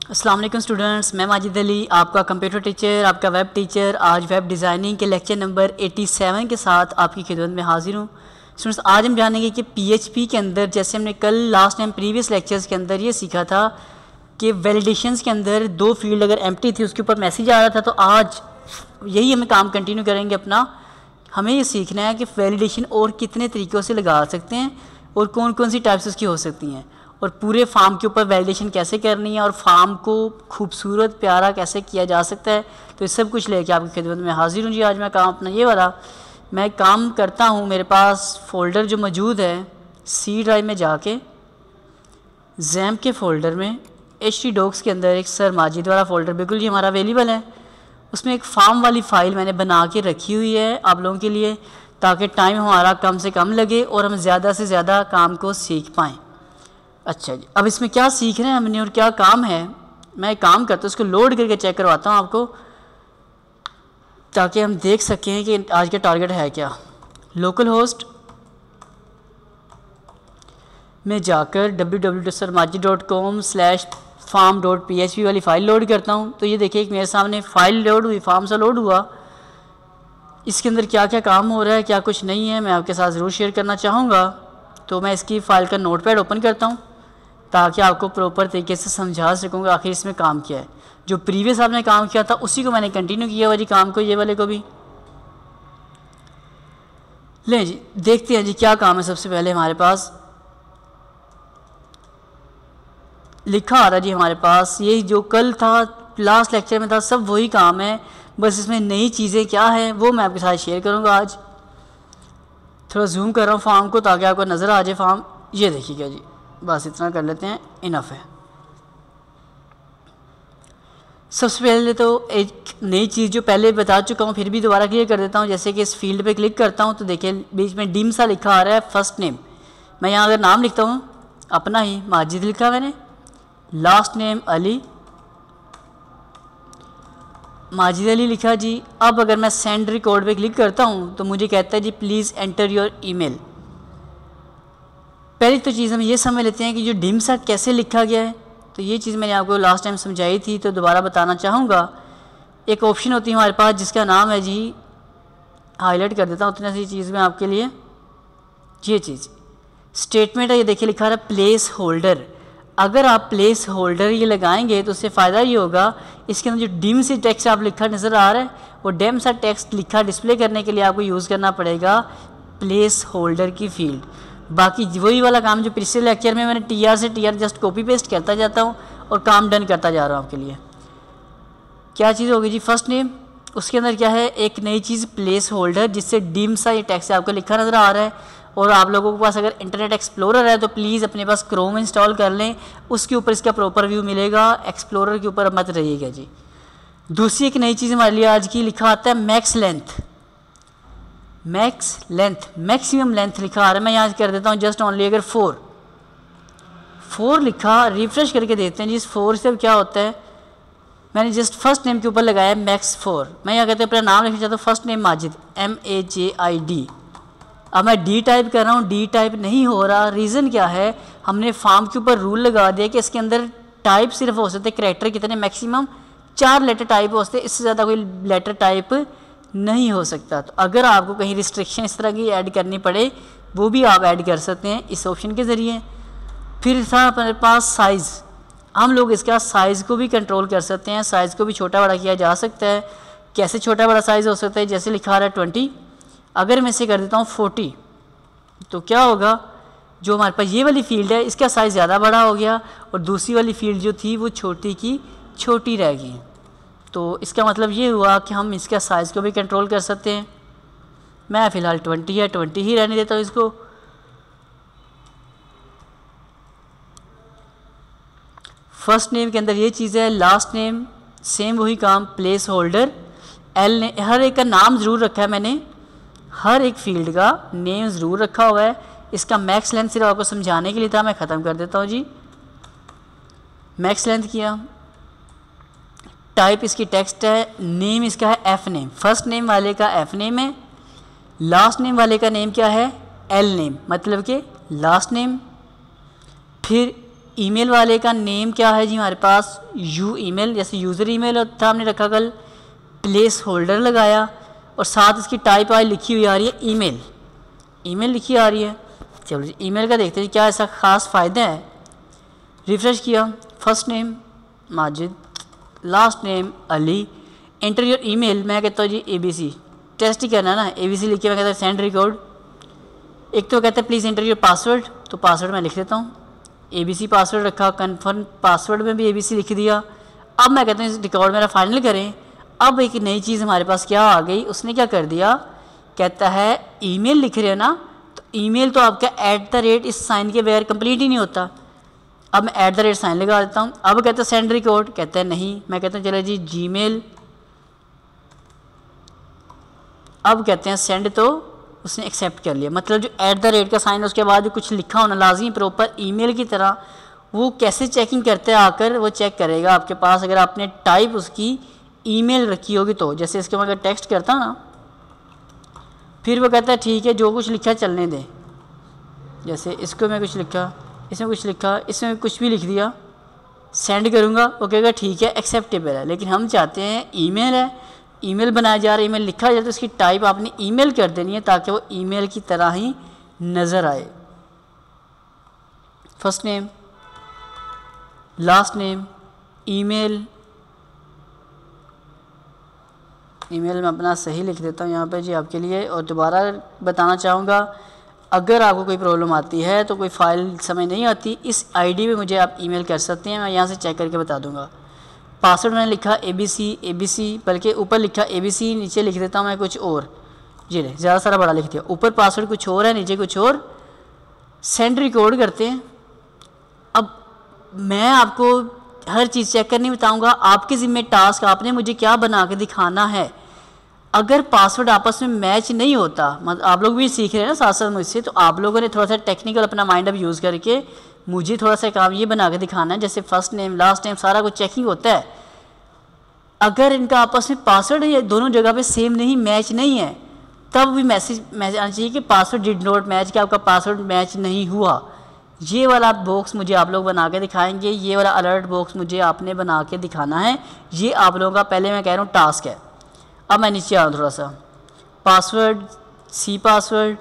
अस्सलाम वालेकुम स्टूडेंट्स, मैं माजिद अली, आपका कंप्यूटर टीचर, आपका वेब टीचर। आज वेब डिज़ाइनिंग के लेक्चर नंबर 87 के साथ आपकी खिदमत में हाजिर हूँ। स्टूडेंट्स, आज हम जानेंगे कि पीएचपी के अंदर, जैसे हमने कल लास्ट टाइम प्रीवियस लेक्चर्स के अंदर ये सीखा था कि वैलिडेशंस के अंदर दो फील्ड अगर एम्प्टी थी उसके ऊपर मैसेज आ रहा था, तो आज यही हमें काम कंटिन्यू करेंगे अपना। हमें ये सीखना है कि वैलिडेशन और कितने तरीक़ों से लगा सकते हैं और कौन कौन सी टाइप्स उसकी हो सकती हैं, और पूरे फार्म के ऊपर वैलिडेशन कैसे करनी है और फार्म को खूबसूरत प्यारा कैसे किया जा सकता है। तो ये सब कुछ लेके आपकी खिदमत में हाजिर हूँ जी। आज मैं काम अपना ये वाला मैं काम करता हूँ। मेरे पास फ़ोल्डर जो मौजूद है, सी ड्राइव में जाके जैम्प के फ़ोल्डर में एचटी डॉक्स के अंदर एक सर माजिद वाला फ़ोल्डर बिल्कुल जी हमारा अवेलेबल है। उसमें एक फार्म वाली फ़ाइल मैंने बना के रखी हुई है आप लोगों के लिए, ताकि टाइम हमारा कम से कम लगे और हम ज़्यादा से ज़्यादा काम को सीख पाएँ। अच्छा जी, अब इसमें क्या सीख रहे हैं हमने और क्या काम है, मैं एक काम करता हूँ उसको लोड करके चेक करवाता हूँ आपको, ताकि हम देख सकें कि आज का टारगेट है क्या। लोकल होस्ट में जाकर www.sarmajid.com/farm.php वाली फ़ाइल लोड करता हूँ। तो ये देखिए मेरे सामने फ़ाइल लोड हुई, फार्म से लोड हुआ। इसके अंदर क्या क्या काम हो रहा है, क्या कुछ नहीं है, मैं आपके साथ ज़रूर शेयर करना चाहूँगा। तो मैं इसकी फ़ाइल का नोटपैड ओपन करता हूँ ताकि आपको प्रॉपर तरीके से समझा सकूँगा आखिर इसमें काम क्या है। जो प्रीवियस आपने काम किया था उसी को मैंने कंटिन्यू किया हुआ जी, काम को, ये वाले को भी लें जी। देखते हैं जी क्या काम है। सबसे पहले हमारे पास लिखा आ रहा जी हमारे पास, ये जो कल था लास्ट लेक्चर में था सब वही काम है, बस इसमें नई चीज़ें क्या हैं वो मैं आपके साथ शेयर करूँगा आज। थोड़ा जूम कर रहा हूँ फार्म को ताकि आपको नज़र आ जाए फार्म। ये देखिएगा जी, बस इतना कर लेते हैं, इनफ है। सबसे पहले तो एक नई चीज़ जो पहले बता चुका हूँ फिर भी दोबारा क्लियर कर देता हूँ। जैसे कि इस फील्ड पे क्लिक करता हूँ तो देखिए बीच में डिम सा लिखा आ रहा है फर्स्ट नेम। मैं यहाँ अगर नाम लिखता हूँ अपना ही माजिद लिखा मैंने, लास्ट नेम अली, माजिद अली लिखा जी। अब अगर मैं सेंड रिकॉर्ड पे क्लिक करता हूँ तो मुझे कहता है जी प्लीज़ एंटर योर ईमेल। पहली तो चीज़ हम ये समझ लेते हैं कि जो डिम सा कैसे लिखा गया है, तो ये चीज़ मैंने आपको लास्ट टाइम समझाई थी तो दोबारा बताना चाहूँगा। एक ऑप्शन होती है हमारे पास जिसका नाम है जी, हाईलाइट कर देता हूँ उतनी सी चीज़ में आपके लिए। ये चीज़ स्टेटमेंट है, ये देखिए लिखा रहा है प्लेस होल्डर। अगर आप प्लेस होल्डर ये लगाएंगे तो उससे फ़ायदा ये होगा, इसके अंदर जो डिम से टेक्स्ट आप लिखा नज़र आ रहा है वो डिम सा टेक्स्ट लिखा डिस्प्ले करने के लिए आपको यूज़ करना पड़ेगा प्लेस होल्डर की फील्ड। बाकी वही वाला काम जो पिछले लेक्चर में मैंने टीआर से टीआर जस्ट कॉपी पेस्ट करता जाता हूँ और काम डन करता जा रहा हूँ आपके लिए। क्या चीज़ होगी जी, फर्स्ट नेम, उसके अंदर क्या है एक नई चीज़ प्लेस होल्डर, जिससे डिम सा ये टेक्स्ट आपको लिखा नज़र आ रहा है। और आप लोगों के पास अगर इंटरनेट एक्सप्लोरर है तो प्लीज़ अपने पास क्रोम इंस्टॉल कर लें, उसके ऊपर इसका प्रॉपर व्यू मिलेगा, एक्सप्लोरर के ऊपर मत रहिएगा जी। दूसरी एक नई चीज़ हमारे लिए आज की लिखा आता है max length. Max length, maximum length लिखा आ रहा है, मैं यहाँ कर देता हूँ जस्ट ओनली अगर 4 लिखा, रिफ्रेश करके देखते हैं जी इस 4 से क्या होता है। मैंने जस्ट फर्स्ट नेम के ऊपर लगाया मैक्स 4। मैं यहाँ कहते हैं अपना नाम लिखना चाहता हूँ, फर्स्ट नेम माजिद MAJID। अब मैं डी टाइप कर रहा हूँ, डी टाइप नहीं हो रहा, रीज़न क्या है, हमने फार्म के ऊपर रूल लगा दिया कि इसके अंदर टाइप सिर्फ हो सकते कैरेक्टर कितने, मैक्सिमम 4 लेटर टाइप हो सकते, इससे ज़्यादा कोई लेटर टाइप नहीं हो सकता। तो अगर आपको कहीं रिस्ट्रिक्शन इस तरह की ऐड करनी पड़े वो भी आप ऐड कर सकते हैं इस ऑप्शन के ज़रिए। फिर था अपने पास साइज़, हम लोग इसका साइज़ को भी कंट्रोल कर सकते हैं, साइज़ को भी छोटा बड़ा किया जा सकता है। कैसे छोटा बड़ा साइज़ हो सकता है, जैसे लिखा रहा है 20, अगर मैं इसे कर देता हूँ 40 तो क्या होगा, जो हमारे पास ये वाली फील्ड है इसका साइज़ ज़्यादा बड़ा हो गया और दूसरी वाली फील्ड जो थी वो छोटी की छोटी रह गई। तो इसका मतलब ये हुआ कि हम इसका साइज़ को भी कंट्रोल कर सकते हैं। मैं फ़िलहाल 20 है 20 ही रहने देता हूँ इसको। फर्स्ट नेम के अंदर ये चीज़ है, लास्ट नेम सेम वही काम, प्लेस होल्डर एल ने, हर एक का नाम ज़रूर रखा है मैंने, हर एक फील्ड का नेम ज़रूर रखा हुआ है। इसका मैक्स लेंथ सिर्फ आपको समझाने के लिए था, मैं ख़त्म कर देता हूँ जी। मैक्स लेंथ किया, टाइप इसकी टेक्स्ट है, नेम इसका है एफ नेम, फर्स्ट नेम वाले का एफ नेम है, लास्ट नेम वाले का नेम क्या है एल नेम, मतलब कि लास्ट नेम। फिर ईमेल वाले का नेम क्या है जी हमारे पास यू ईमेल, जैसे यूज़र ईमेल था हमने रखा कल, प्लेस होल्डर लगाया और साथ इसकी टाइप आज लिखी हुई आ रही है ईमेल, ईमेल लिखी आ रही है। चलो जी ईमेल का देखते हैं क्या ऐसा ख़ास फ़ायदा है। रिफ़्रेश किया, first name Majid, last name Ali, enter your email, मैं कहता हूँ जी ABC, टेस्ट ही करना है ना, ABC लिख के मैं कहता हूँ सेंड रिकॉर्ड। एक तो कहता है प्लीज़ एंटर योर पासवर्ड, तो पासवर्ड मैं लिख देता हूँ, ABC पासवर्ड रखा, कन्फर्म पासवर्ड में भी ABC लिख दिया। अब मैं कहता हूँ इस रिकॉर्ड मेरा फाइनल करें। अब एक नई चीज़ हमारे पास क्या आ गई, उसने क्या कर दिया, कहता है ईमेल लिख रहे हो ना, तो ईमेल तो आपका @ इस साइन के बगैर कंप्लीट ही नहीं होता। अब मैं @ साइन लगा देता हूँ। अब कहता है सेंड रिकॉर्ड, कहता है नहीं, मैं कहता हूँ चलो जी Gmail, अब कहते हैं सेंड, तो उसने एक्सेप्ट कर लिया। मतलब जो @ का साइन उसके बाद जो कुछ लिखा होना लाजमी प्रॉपर ईमेल की तरह, वो कैसे चेकिंग करते हैं आकर, वो चेक करेगा आपके पास अगर आपने टाइप उसकी ईमेल रखी होगी तो। जैसे इसके मैं अगर टेक्स्ट करता ना, फिर वो कहता है ठीक है जो कुछ लिखा चलने दें, जैसे इसको मैं कुछ लिखा, इसमें कुछ लिखा, इसमें कुछ भी लिख दिया, सेंड करूँगा, वो कहेगा ठीक है एक्सेप्टेबल है। लेकिन हम चाहते हैं ईमेल है, ईमेल बनाया जा रहा है, ईमेल लिखा जाए तो उसकी टाइप आपने ईमेल कर देनी है ताकि वो ईमेल की तरह ही नज़र आए। First name, last name, email, email मैं अपना सही लिख देता हूँ यहाँ पे जी आपके लिए। और दोबारा बताना चाहूँगा, अगर आपको कोई प्रॉब्लम आती है तो कोई फ़ाइल समझ नहीं आती, इस आईडी पे मुझे आप ईमेल कर सकते हैं, मैं यहाँ से चेक करके बता दूँगा। पासवर्ड मैंने लिखा ABC, बल्कि ऊपर लिखा ABC, नीचे लिख देता हूँ मैं कुछ और, जी नहीं ज़्यादा सारा बड़ा लिख दिया, ऊपर पासवर्ड कुछ और है, नीचे कुछ और। सेंड रिकॉर्ड करते हैं। अब मैं आपको हर चीज़ चेक करनी बताऊँगा, आपके ज़िम्मे टास्क, आपने मुझे क्या बना के दिखाना है। अगर पासवर्ड आपस में मैच नहीं होता, मतलब आप लोग भी सीख रहे हैं ना साथ साथ मुझसे, तो आप लोगों ने थोड़ा सा टेक्निकल अपना माइंड अब यूज़ करके मुझे थोड़ा सा काम ये बना के दिखाना है। जैसे फर्स्ट नेम, लास्ट नेम, सारा कुछ चेकिंग होता है। अगर इनका आपस में पासवर्ड है दोनों जगह पे सेम नहीं, मैच नहीं है, तब भी मैसेज आना चाहिए कि पासवर्ड डिड नॉट मैच, कि आपका पासवर्ड मैच नहीं हुआ। ये वाला बॉक्स मुझे आप लोग बना के दिखाएंगे, ये वाला अलर्ट बॉक्स मुझे आपने बना के दिखाना है। ये आप लोगों का पहले मैं कह रहा हूँ टास्क है। अब मैं नीचे आऊँ थोड़ा सा, पासवर्ड, C पासवर्ड,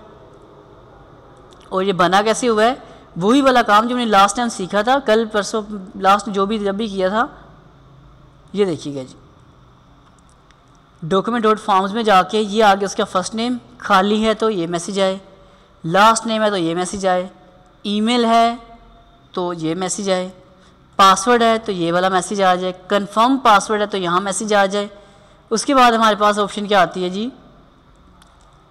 और ये बना कैसे हुआ है, वही वाला काम जो मैंने लास्ट टाइम सीखा था, कल परसों लास्ट जब भी किया था। ये देखिएगा जी, document.forms में जाके ये आगे उसका फर्स्ट नेम खाली है तो ये मैसेज आए, लास्ट नेम है तो ये मैसेज आए, ईमेल है तो ये मैसेज आए, पासवर्ड है तो ये वाला मैसेज आ जाए, कंफर्म पासवर्ड है तो यहाँ मैसेज आ जाए। उसके बाद हमारे पास ऑप्शन क्या आती है जी,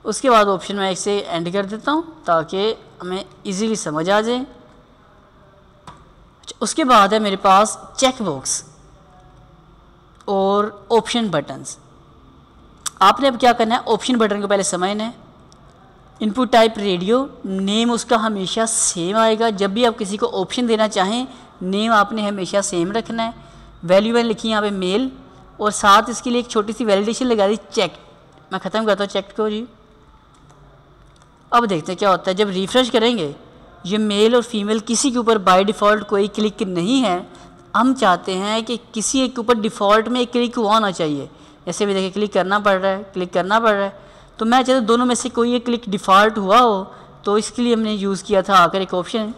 उसके बाद ऑप्शन मैं इसे एंड कर देता हूँ ताकि हमें इजीली समझ आ जाए। उसके बाद है मेरे पास चेक बॉक्स और ऑप्शन बटन्स। आपने अब क्या करना है, ऑप्शन बटन को पहले समझना है। इनपुट टाइप रेडियो, नेम उसका हमेशा सेम आएगा। जब भी आप किसी को ऑप्शन देना चाहें, नेम आपने हमेशा सेम रखना है। वैल्यू मैंने लिखी यहाँ पे मेल, और साथ इसके लिए एक छोटी सी वैलिडेशन लगा दी चेक। मैं ख़त्म करता हूँ चेक को जी। अब देखते हैं क्या होता है जब रिफ़्रेश करेंगे। ये मेल और फीमेल किसी के ऊपर बाय डिफ़ॉल्ट कोई क्लिक नहीं है। हम चाहते हैं कि किसी एक के ऊपर डिफ़ॉल्ट में एक क्लिक हुआ होना चाहिए। जैसे भी देखिए क्लिक करना पड़ रहा है, क्लिक करना पड़ रहा है, तो मैं चाहता हूँ दोनों में से कोई एक क्लिक डिफ़ॉल्ट हुआ हो। तो इसके लिए हमने यूज़ किया था आकर एक ऑप्शन,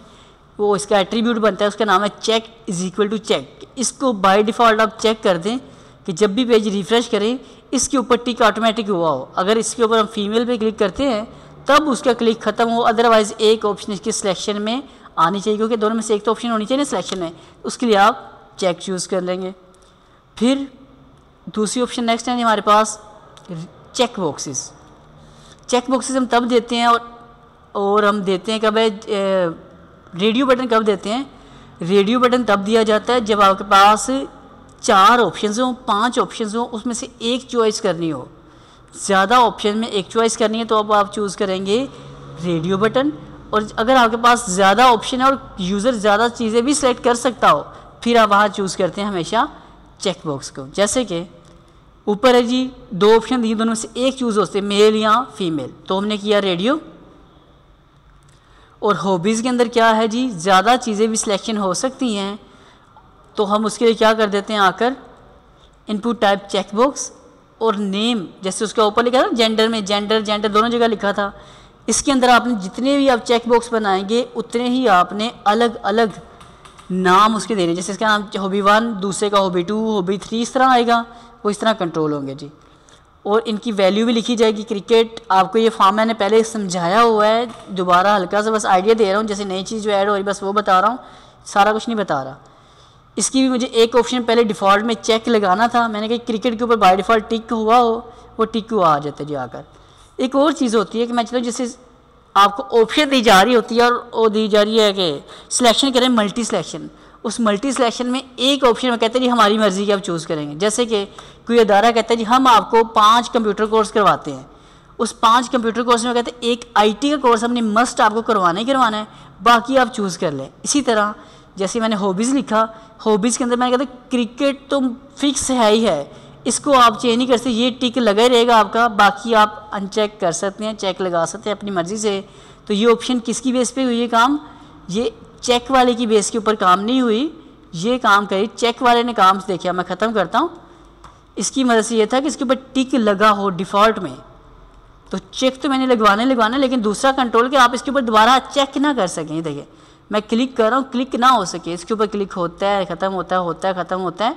वो इसका एट्रीब्यूट बनता है, उसका नाम है check is equal to check. इसको बाय डिफ़ॉल्ट आप चेक कर दें कि जब भी पेज रिफ़्रेश करें इसके ऊपर टिक ऑटोमेटिक हुआ हो। अगर इसके ऊपर हम फीमेल पे क्लिक करते हैं तब उसका क्लिक ख़त्म हो, अदरवाइज़ एक ऑप्शन इसकी सिलेक्शन में आनी चाहिए, क्योंकि दोनों में से एक तो ऑप्शन होनी चाहिए ना सिलेक्शन में। उसके लिए आप चेक चूज़ कर लेंगे। फिर दूसरी ऑप्शन नेक्स्ट है हमारे पास चेक बॉक्सेस। चेक बॉक्सेस हम तब देते हैं और हम देते हैं कब, रेडियो बटन कब देते हैं, रेडियो बटन तब दिया जाता है जब आपके पास 4 ऑप्शन हों, 5 ऑप्शन हों, उसमें से एक चॉइस करनी हो। ज़्यादा ऑप्शन में एक चॉइस करनी है तो अब आप चूज़ करेंगे रेडियो बटन। और अगर आपके पास ज़्यादा ऑप्शन है और यूज़र ज़्यादा चीज़ें भी सिलेक्ट कर सकता हो, फिर आप वहाँ चूज़ करते हैं हमेशा चेक बॉक्स को। जैसे कि ऊपर है जी 2 ऑप्शन दिए, दोनों में से एक चूज़ होते हैं मेल या फीमेल, तो हमने किया रेडियो। और हॉबीज़ के अंदर क्या है जी, ज़्यादा चीज़ें भी सिलेक्शन हो सकती हैं, तो हम उसके लिए क्या कर देते हैं, आकर इनपुट टाइप चेक बॉक्स और नेम, जैसे उसके ऊपर लिखा था जेंडर में, जेंडर दोनों जगह लिखा था, इसके अंदर आपने जितने भी आप चेक बॉक्स बनाएंगे उतने ही आपने अलग अलग नाम उसके देने, जैसे इसका नाम हॉबी 1, दूसरे का हॉबी 2, हॉबी 3, इस तरह आएगा, वो इस तरह कंट्रोल होंगे जी। और इनकी वैल्यू भी लिखी जाएगी। क्रिकेट आपको ये फॉर्म मैंने पहले समझाया हुआ है, दोबारा हल्का सा बस आइडिया दे रहा हूँ, जैसे नई चीज़ जो ऐड हो रही बस वो बता रहा हूँ, सारा कुछ नहीं बता रहा। इसकी भी मुझे एक ऑप्शन पहले डिफ़ॉल्ट में चेक लगाना था, मैंने कहा क्रिकेट के ऊपर बाय डिफ़ॉल्ट टिक हुआ हो, वो टिक हुआ आ जाता है जी आकर। एक और चीज़ होती है कि मैं चलो जैसे आपको ऑप्शन दी जा रही होती है और वो दी जा रही है कि सिलेक्शन करें मल्टी सिलेक्शन, उस मल्टी सिलेक्शन में एक ऑप्शन में कहते हैं जी हमारी मर्ज़ी की आप चूज़ करेंगे। जैसे कि कोई अदारा कहता है जी हम आपको 5 कंप्यूटर कोर्स करवाते हैं, उस 5 कंप्यूटर कोर्स में कहते हैं एक आईटी का कोर्स हमने मस्ट आपको करवाना ही करवाना है, बाकी आप चूज़ कर लें। इसी तरह जैसे मैंने हॉबीज़ लिखा, हॉबीज़ के अंदर मैंने कहता क्रिकेट तो फिक्स है ही है, इसको आप चेंज नहीं कर सकते, ये टिक लगा ही रहेगा आपका, बाकी आप अनचेक कर सकते हैं, चेक लगा सकते हैं अपनी मर्ज़ी से। तो ये ऑप्शन किसकी बेस पे हुई है काम, ये चेक वाले की बेस के ऊपर काम नहीं हुई, ये काम करी चेक वाले ने काम देखा। मैं ख़त्म करता हूँ। इसकी मदद से ये था कि इसके ऊपर टिक लगा हो डिफ़ॉल्ट में, तो चेक तो मैंने लगवाना, लेकिन दूसरा कंट्रोल कि आप इसके ऊपर दोबारा चेक ना कर सकें। देखिए मैं क्लिक कर रहा हूँ, क्लिक ना हो सके, इसके ऊपर क्लिक होता है ख़त्म होता है, होता है ख़त्म होता है,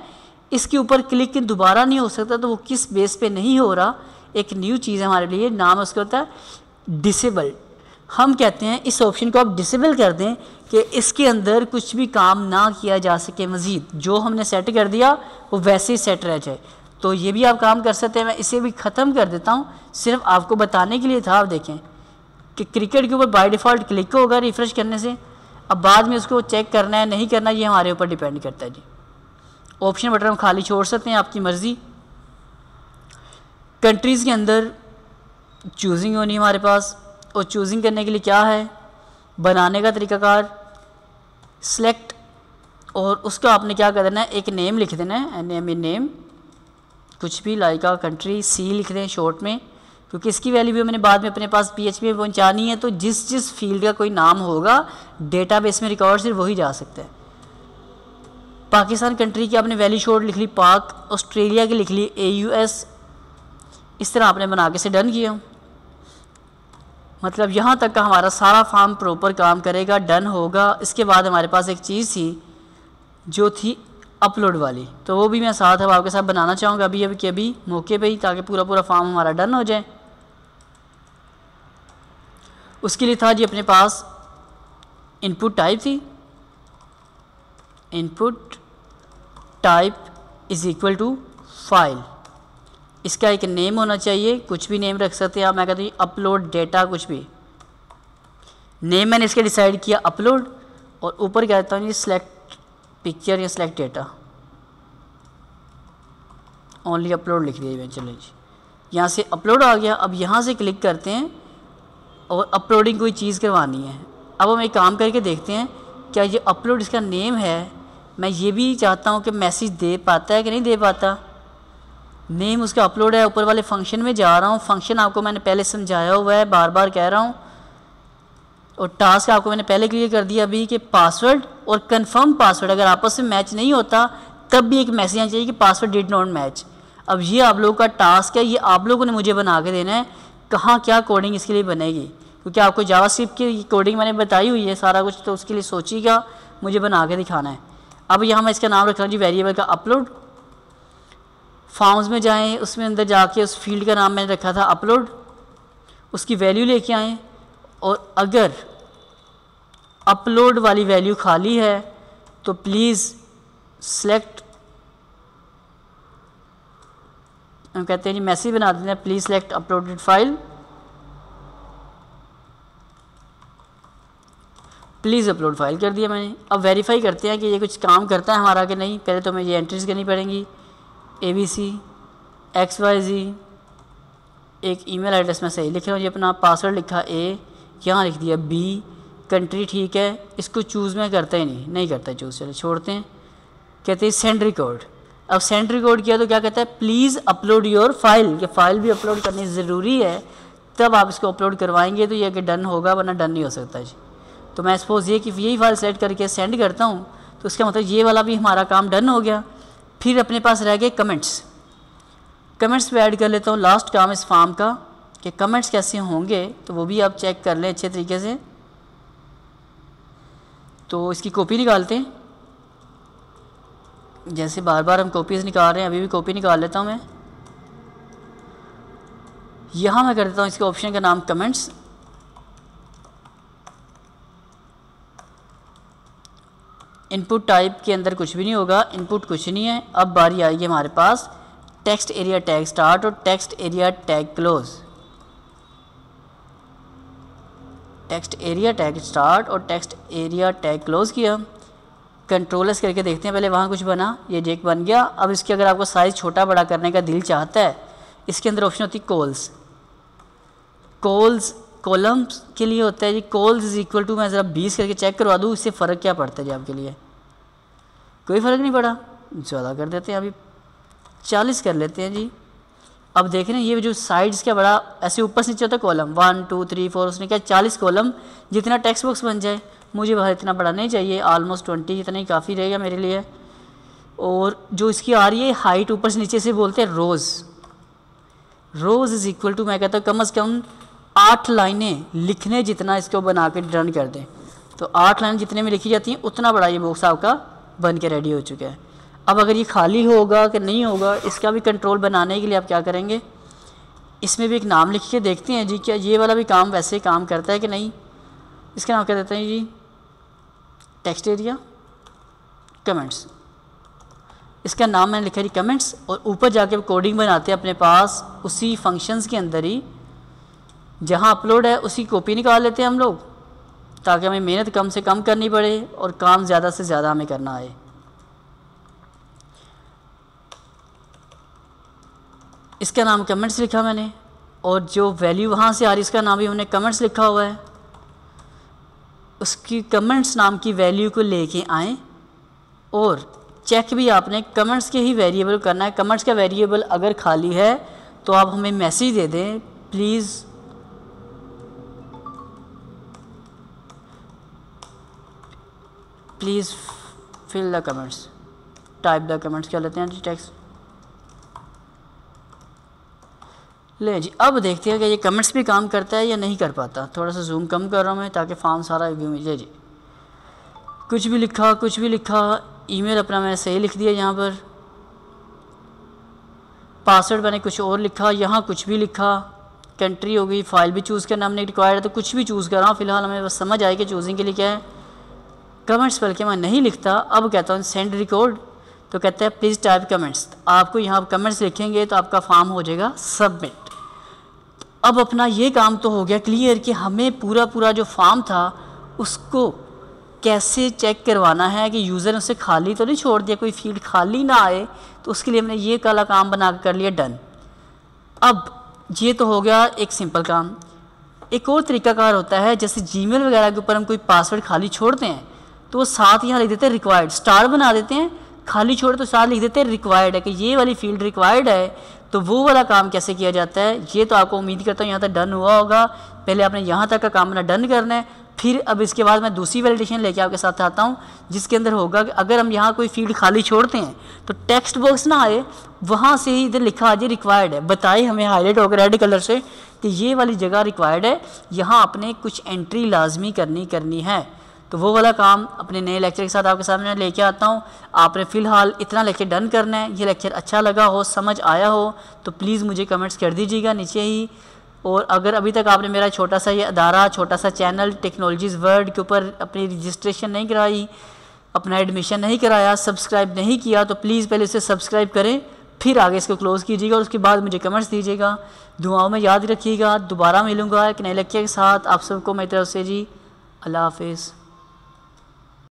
इसके ऊपर क्लिक दोबारा नहीं हो सकता। तो वो किस बेस पे नहीं हो रहा, एक न्यू चीज़ है हमारे लिए, नाम उसका होता है डिसेबल। हम कहते हैं इस ऑप्शन को आप डिसेबल कर दें कि इसके अंदर कुछ भी काम ना किया जा सके, मज़ीद जो हमने सेट कर दिया वो वैसे ही सेट रह जाए। तो ये भी आप काम कर सकते हैं। मैं इसे भी ख़त्म कर देता हूँ, सिर्फ आपको बताने के लिए था। आप देखें कि क्रिकेट के ऊपर बाय डिफ़ॉल्ट क्लिक होगा रिफ़्रेश करने से, अब बाद में उसको चेक करना है नहीं करना ये हमारे ऊपर डिपेंड करता है जी। ऑप्शन बटन हम खाली छोड़ सकते हैं, आपकी मर्ज़ी। कंट्रीज़ के अंदर चूजिंग होनी है हमारे पास, और चूजिंग करने के लिए क्या है, बनाने का तरीक़ाकार सिलेक्ट, और उसका आपने क्या कर देना है, एक नेम लिख देना है, नेम कुछ भी लाइक आ कंट्री सी लिख दें शॉर्ट में, क्योंकि इसकी वैल्यू भी मैंने बाद में अपने पास PHP में पहुंचानी है। तो जिस फील्ड का कोई नाम होगा डेटाबेस में रिकॉर्ड सिर्फ वही जा सकता है। पाकिस्तान कंट्री की आपने वैल्यू शॉर्ट लिख ली पाक, ऑस्ट्रेलिया की लिख ली AUS, इस तरह आपने बना के से डन किया। मतलब यहाँ तक का हमारा सारा फॉर्म प्रॉपर काम करेगा, डन होगा। इसके बाद हमारे पास एक चीज़ थी जो थी अपलोड वाली, तो वो भी मैं साथ अब आपके साथ बनाना चाहूँगा अभी मौके पे ही, ताकि पूरा फॉर्म हमारा डन हो जाए। उसके लिए था जी अपने पास इनपुट टाइप थी, input type is equal to file, इसका एक नेम होना चाहिए, कुछ भी नेम रख सकते हैं आप। मैं कहती हूँ अपलोड डेटा, कुछ भी नेम मैंने इसके डिसाइड किया अपलोड, और ऊपर क्या कहता हूँ जी सिलेक्ट पिक्चर या सिलेक्ट डेटा, ओनली अपलोड लिख दिया मैंने। चलो जी यहाँ से अपलोड आ गया। अब यहाँ से क्लिक करते हैं और अपलोडिंग कोई चीज़ करवानी है। अब हम एक काम करके देखते हैं क्या ये अपलोड इसका नेम है। मैं ये भी चाहता हूँ कि मैसेज दे पाता है कि नहीं दे पाता। नेम उसका अपलोड है, ऊपर वाले फंक्शन में जा रहा हूँ। फंक्शन आपको मैंने पहले समझाया हुआ है, बार बार कह रहा हूँ। और टास्क आपको मैंने पहले क्लियर कर दिया अभी कि पासवर्ड और कंफर्म पासवर्ड अगर आपस में मैच नहीं होता तब भी एक मैसेज आना चाहिए कि पासवर्ड डिड नॉट मैच। अब ये आप लोगों का टास्क है, ये आप लोगों ने मुझे बना के देना है कहाँ क्या कोडिंग इसके लिए बनेगी, क्योंकि आपको जावास्क्रिप्ट की कोडिंग मैंने बताई हुई है सारा कुछ, तो उसके लिए सोचिएगा, मुझे बना के दिखाना है। अब यहाँ मैं इसका नाम रख रहा हूँ जी वेरिएबल का अपलोड। फॉर्म्स में जाएँ, उसमें अंदर जाके उस फील्ड का नाम मैंने रखा था अपलोड, उसकी वैल्यू लेके आएँ, और अगर अपलोड वाली वैल्यू खाली है तो प्लीज़ सेलेक्ट, हम कहते हैं जी मैसेज बना देते हैं please select uploaded file, please upload file कर दिया मैंने। अब वेरीफाई करते हैं कि ये कुछ काम करता है हमारा कि नहीं। पहले तो हमें ये एंट्रीज करनी पड़ेंगी, ABC XYZ, एक ईमेल एड्रेस में सही लिख रहा हूँ जी अपना, पासवर्ड लिखा A, यहाँ लिख दिया B, कंट्री ठीक है। इसको चूज़ में करता ही नहीं करता चूज़, चलो छोड़ते हैं। कहते हैं सेंड रिकॉर्ड। अब सेंड रिकॉर्ड किया तो क्या कहता है प्लीज़ अपलोड योर फाइल, ये फ़ाइल भी अपलोड करनी ज़रूरी है, तब आप इसको अपलोड करवाएंगे तो ये कि डन होगा, वरना डन नहीं हो सकता जी। तो मैं सपोज़ ये कि यही फाइल सेलेक्ट करके सेंड करता हूँ, तो उसका मतलब ये वाला भी हमारा काम डन हो गया। फिर अपने पास रह गए कमेंट्स। कमेंट्स पे ऐड कर लेता हूँ लास्ट काम इस फॉर्म का कि कमेंट्स कैसे होंगे, तो वो भी आप चेक कर लें अच्छे तरीके से। तो इसकी कॉपी निकालते हैं, जैसे बार बार हम कॉपीज़ निकाल रहे हैं, अभी भी कॉपी निकाल लेता हूँ मैं। यहाँ मैं कर देता हूँ इसके ऑप्शन का नाम कमेंट्स। इनपुट टाइप के अंदर कुछ भी नहीं होगा, इनपुट कुछ नहीं है। अब बारी आएगी हमारे पास टेक्स्ट एरिया टैग स्टार्ट और text area tag close. Text area tag start और टेक्स्ट एरिया टैग क्लोज किया। कंट्रोल एस करके देखते हैं, पहले वहाँ कुछ बना, ये जेक बन गया। अब इसके अगर आपको साइज़ छोटा बड़ा करने का दिल चाहता है, इसके अंदर ऑप्शन होती है कॉल्स। कॉल्स कॉलम्स के लिए होता है जी, कॉल्स इज इक्वल टू, मैं ज़रा 20 करके चेक करवा दूँ, इससे फ़र्क क्या पड़ता है जी आपके लिए? कोई फ़र्क नहीं पड़ा, ज़्यादा कर देते हैं, अभी 40 कर लेते हैं जी। अब देख रहे हैं ये जो साइड्स क्या बड़ा ऐसे ऊपर से नीचे होता है कॉलम, 1 2 3 4, उसने क्या 40 कॉलम, जितना टेक्स्ट बॉक्स बन जाए। मुझे बाहर इतना बड़ा नहीं चाहिए, ऑलमोस्ट 20 इतना ही काफ़ी रहेगा मेरे लिए। और जो इसकी आ रही है हाइट ऊपर से नीचे से बोलते हैं रोज़। रोज़ इज़ इक्वल टू, मैं कहता हूँ कम से कम 8 लाइनें लिखने जितना इसको बना के रन कर दें। तो 8 लाइन जितने में लिखी जाती हैं उतना बड़ा ये बॉक्स आपका बन के रेडी हो चुका है। अब अगर ये खाली होगा कि नहीं होगा, इसका भी कंट्रोल बनाने के लिए आप क्या करेंगे, इसमें भी एक नाम लिख के देखते हैं जी, क्या ये वाला भी काम वैसे काम करता है कि नहीं। इसका नाम क्या देते हैं जी, टेक्स्ट एरिया कमेंट्स। इसका नाम मैंने लिखा है कमेंट्स, और ऊपर जाके कोडिंग बनाते हैं अपने पास उसी फंक्शंस के अंदर ही जहाँ अपलोड है, उसी कॉपी निकाल लेते हैं हम लोग, ताकि हमें मेहनत कम से कम करनी पड़े और काम ज़्यादा से ज़्यादा हमें करना आए। इसका नाम कमेंट्स लिखा मैंने, और जो वैल्यू वहाँ से आ रही इसका नाम भी हमने कमेंट्स लिखा हुआ है। उसकी कमेंट्स नाम की वैल्यू को लेके आएँ, और चेक भी आपने कमेंट्स के ही वेरिएबल करना है। कमेंट्स का वेरिएबल अगर खाली है तो आप हमें मैसेज दे दें, please fill the comments, type the comments क्या लेते हैं जी, टेक्स्ट ले जी। अब देखते हैं कि ये कमेंट्स भी काम करता है या नहीं कर पाता। थोड़ा सा जूम कम कर रहा हूँ मैं ताकि फॉर्म सारा व्यू मिले जी। कुछ भी लिखा, ईमेल अपना मैंने सही लिख दिया, यहाँ पर पासवर्ड मैंने कुछ और लिखा, यहाँ कुछ भी लिखा, कंट्री हो गई, फाइल भी चूज़ करना हमने रिक्वायर्ड है तो कुछ भी चूज़ कर रहा हूँ। फिलहाल हमें बस समझ आए कि चूजिंग के लिए क्या है। कमेंट्स बल्कि मैं नहीं लिखता, अब कहता हूँ सेंड रिकॉर्ड, तो कहता है प्लीज़ टाइप कमेंट्स। आपको यहाँ कमेंट्स लिखेंगे तो आपका फॉर्म हो जाएगा सबमिट। अब अपना ये काम तो हो गया क्लियर कि हमें पूरा जो फॉर्म था उसको कैसे चेक करवाना है कि यूज़र ने उसे खाली तो नहीं छोड़ दिया, कोई फील्ड खाली ना आए। तो उसके लिए हमने ये काला काम बना कर लिया डन। अब ये तो हो गया एक सिंपल काम। एक और तरीकाकार होता है, जैसे जीमेल वगैरह के ऊपर हम कोई पासवर्ड खाली छोड़ते हैं तो वो साथ यहाँ लिख देते हैं रिक्वायर्ड, स्टार बना देते हैं, खाली छोड़े तो साथ लिख देते हैं रिक्वायर्ड है कि ये वाली फील्ड रिक्वायर्ड है। तो वो वाला काम कैसे किया जाता है ये तो आपको उम्मीद करता हूँ यहाँ तक डन हुआ होगा। पहले आपने यहाँ तक का काम अपना डन करना है, फिर अब इसके बाद मैं दूसरी वैलिडेशन लेके आपके साथ आता हूँ जिसके अंदर होगा कि अगर हम यहाँ कोई फील्ड खाली छोड़ते हैं तो टेक्स्ट बॉक्स ना आए, वहाँ से ही इधर लिखा आ जाए रिक्वायर्ड है, बताए हमें हाईलाइट होकर रेड कलर से कि ये वाली जगह रिक्वायर्ड है, यहाँ आपने कुछ एंट्री लाजमी करनी है। तो वो वाला काम अपने नए लेक्चर के साथ आपके सामने लेके आता हूँ। आपने फ़िलहाल इतना लेक्चर डन करना है। ये लेक्चर अच्छा लगा हो, समझ आया हो तो प्लीज़ मुझे कमेंट्स कर दीजिएगा नीचे ही। और अगर अभी तक आपने मेरा छोटा सा ये अदारा, छोटा सा चैनल टेक्नोलॉजीज़ वर्ल्ड के ऊपर अपनी रजिस्ट्रेशन नहीं कराई, अपना एडमिशन नहीं कराया, सब्सक्राइब नहीं किया तो प्लीज़ पहले इसे सब्सक्राइब करें, फिर आगे इसको क्लोज़ कीजिएगा और उसके बाद मुझे कमेंट्स दीजिएगा। दुआओं में याद रखिएगा। दोबारा मिलूँगा एक नए लेक्चर के साथ। आप सबको मेरी तरफ से जी अल्लाह हाफिज़।